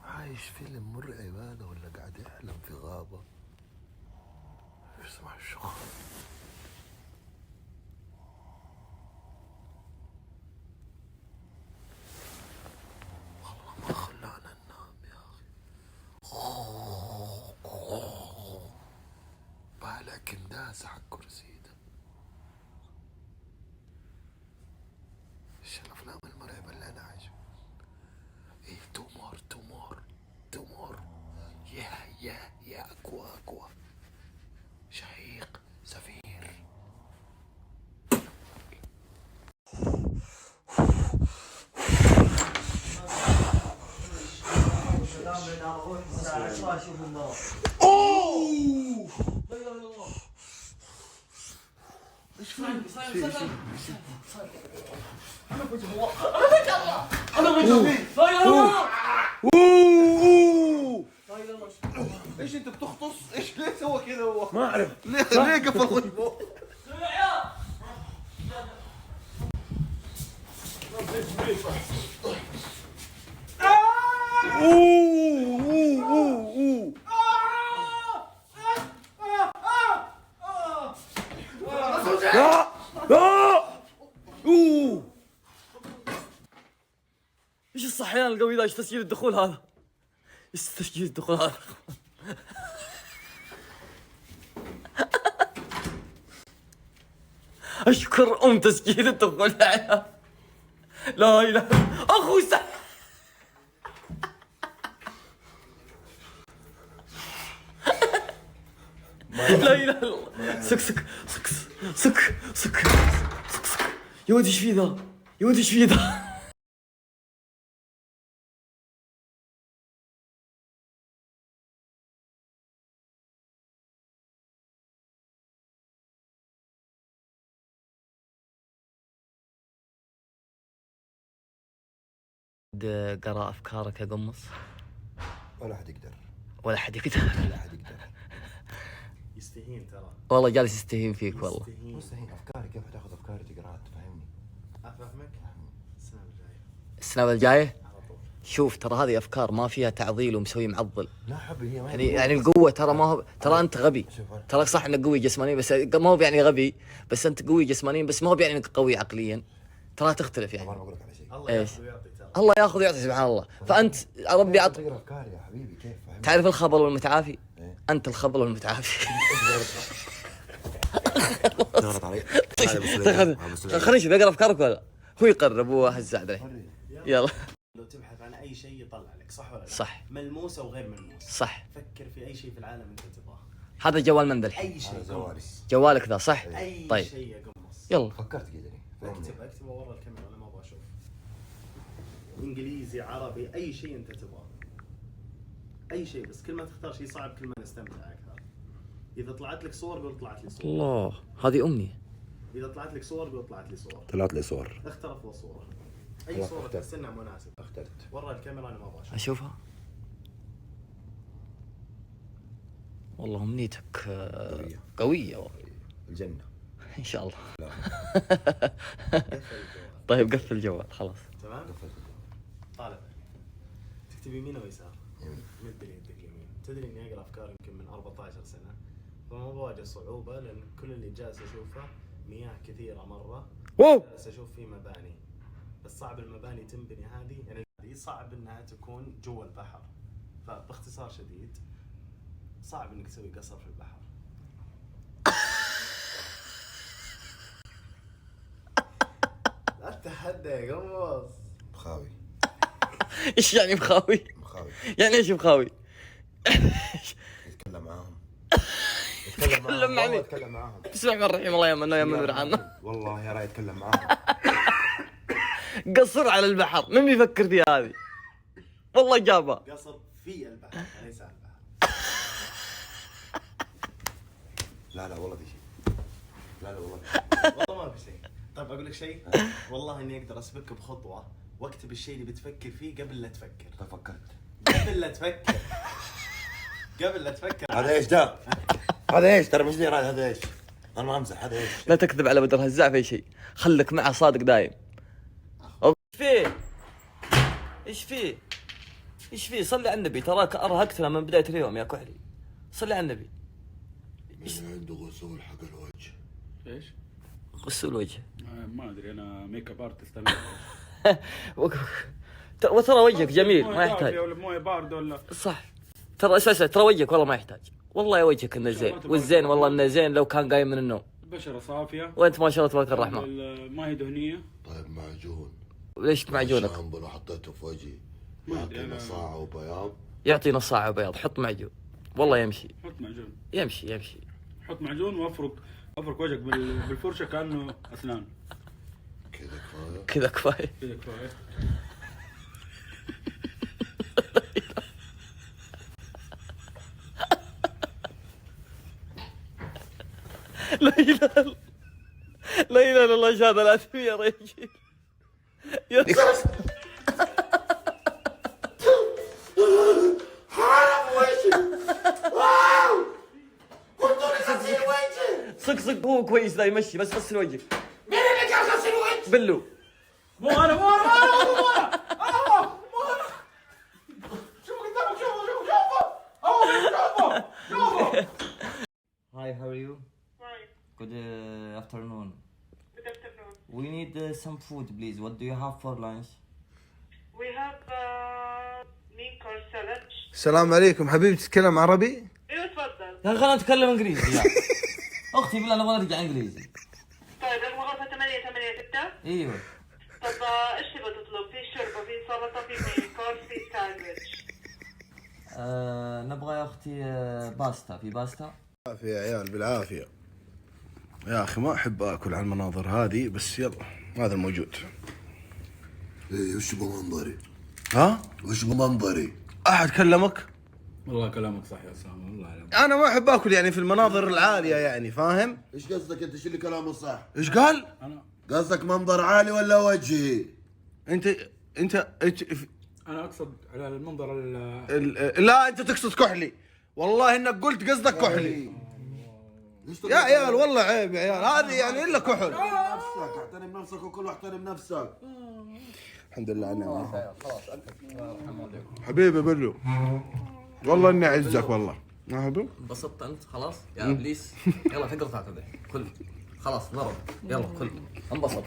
عايش فيلم مرعب هذا ولا قاعد يحلم في غابة؟ اسمع الشغل. والله ما خلانا ننام يا أخي. بالك انداس على الكرسي ده. ايش الافلام المرعبة اللي انا عايش؟ ايه تومور يا اقوى شهيق زفير. اوه لا اله الا الله. ايش في؟ انا بجي الله انا بجي الله لا اله الا الله. ايش انت بتختص؟ ايش ليه سوى كذا هو؟ ما اعرف ليه قفل خشبه؟ ايش الصحيان القوي ذا؟ ايش تسجيل الدخول هذا؟ ايش تسجيل الدخول هذا؟ اشكر تسجيل الدخول يا عيال. لا اله اخوي لا اله الا الله. سك يا ولد ايش في ذا؟ يا ولد ايش في ذا؟ قرا افكارك يا قمص. ولا حد يقدر ولا حد يقدر. يستهين ترى والله جالس يستهين فيك والله. مستهين. افكاري كيف تاخذ افكاري تقراها تفهمني؟ افهمك السنة الجاية على طول. شوف ترى هذه افكار ما فيها تعضيل ومسوي معضل. لا حبي هي ما يعني القوة ترى ما هو ترى انت غبي. ترى صح انك قوي جسمانيا بس ما هو يعني غبي. بس انت قوي جسمانيا بس ما هو يعني انك قوي عقليا. ترى تختلف يعني. الله ياخذ ويعطي ترى. الله ياخذ ويعطي سبحان الله. فانت ربي تقرا افكاري يا حبيبي كيف فهمت؟ تعرف الخبل والمتعافي؟ انت الخبل والمتعافي. ضغط علي. خليني اشوف يقرا افكارك ولا هو يقرب وهزع عليه. يلا. لو تبحث عن اي شيء يطلع لك صح ولا لا؟ صح. ملموس او غير ملموس. صح. فكر في اي شيء في العالم انت تبغاه. هذا جوال من ذا الحين؟ اي شيء قمص. جوالك ذا صح؟ اي طيب. شيء يا قمص. يلا. فكرت كذا. اكتبه ورا الكاميرا انا ما ابغى اشوف. انجليزي عربي اي شيء انت تبغاه. اي شيء بس كل ما تختار شيء صعب كل ما نستمتع اكثر. اذا طلعت لك صور قول طلعت لي صور. الله هذه امنية. اذا طلعت لك صور قول طلعت لي صور. طلعت لي صور. اختار افضل صورة. اي صورة تحس انها مناسبة. اخترت. ورا الكاميرا انا ما ابغى اشوفها. والله امنيتك قوية والله. الجنة ان شاء الله. لا. طيب قفل الجوال خلاص. تمام؟ قفلت الجوال. طالع تكتب يمين او يسار؟ يمين. مد لي يدك يمين. تدري اني اقرا افكار يمكن من 14 سنة فما بواجه صعوبة لان كل اللي جالس اشوفه مياه كثيرة مرة. جالس اشوف فيه مباني بس صعب المباني تنبني هذه يعني صعب انها تكون جوا البحر. فباختصار شديد صعب انك تسوي قصر في البحر. لا تتحدى يا قمص. مخاوي. ايش يعني مخاوي؟ مخاوي. يعني ايش مخاوي؟ يتكلم معاهم. يتكلم معاهم. يتكلم معاهم. بسم الله الرحمن الرحيم. الله يمن ورعانا. والله يا راي يتكلم معاهم. قصر على البحر من بيفكر فيها هذه؟ والله جابها. قصر في البحر ليس على البحر. لا والله في شيء. لا والله. والله ما في شيء. طيب اقول لك شيء والله اني اقدر اسبقك بخطوه واكتب الشيء اللي بتفكر فيه قبل لا تفكر. طيب فكرت. قبل لا تفكر. قبل لا تفكر. هذا ايش ده؟ هذا ايش؟ ترى مش لي هذا ايش؟ انا ما امزح. هذا ايش؟ لا تكذب على بدر هزاع في شيء. خلك معه صادق دايم. فيه ايش فيه؟ ايش فيه؟ صلي على النبي، تراك ارهقتنا من بدايه اليوم يا كحلي. صلي على النبي. من عنده غسول حق الوجه. ايش؟ غسول وجه. ما ادري انا ميك اب ارتست. وترى وجهك جميل ما يحتاج. ولا مويه بارده ولا صح. ترى اساسا ترى وجهك والله ما يحتاج. والله يا وجهك انه زين، والزين والله انه زين لو كان قايم من النوم. بشره صافيه وانت ما شاء الله تبارك الرحمن. ما هي دهنيه. طيب معجون. ليش معجونك؟ الشامبو لو حطيته في وجهي يعطينا صاع وبياض. يعطينا صاع بياض. حط معجون والله يمشي. حط معجون. يمشي. حط معجون وافرك وجهك بالفرشه كانه اسنان. كذا كفايه. كذا كفايه. كذا كفايه. لا اله الا الله. شهاده لا تبي يا رجل. يا صق هو كويس ذا يمشي، بس غسل وجهك. مين اللي قال غسل وجهك؟ بلو. مو انا شوفوا قدامك. Hi, how are you? Fine. Good afternoon. Good afternoon. We need some food, please. What do you have for lunch? We have meat or salad. السلام عليكم حبيبي، تتكلم عربي؟ ايوه تفضل. يا خلينا نتكلم انجليزي يا اختي بالله نبغى نرجع انجليزي. طيب الغرفة 886. ايوه. طب ايش تبغى تطلب؟ في شوربة، في سلطة، في مين كورس، في ساندويتش. نبغى يا اختي باستا. في باستا؟ بالعافية يا عيال، بالعافية يا أخي. ما أحب آكل على المناظر هذه، بس يلا هذا الموجود. ايه وش بمنظري؟ ها؟ وش بمنظري؟ أحد كلمك؟ والله كلامك صح يا اسامه، والله عليك. أنا ما أحب آكل يعني في المناظر العالية، يعني فاهم؟ ايش قصدك انت؟ شو اللي كلامه صح؟ إيش قال؟ انا قصدك منظر عالي ولا وجهي؟ أنت انا اقصد على المنظر لا أنت تقصد كحلي. والله إنك قلت قصدك كحلي. ليش يا عيال والله عيب يا عيال، هذه يعني إلا كحل. نفسك، احترم نفسك وكل احترم نفسك. الحمد لله على النعمة. حبيبي بلو، والله إني أعزك والله. ما حبيبي؟ انبسطت انت خلاص يا ابليس؟ يلا تقدر تعتذر. كل خلاص ضرب. يلا كل انبسط.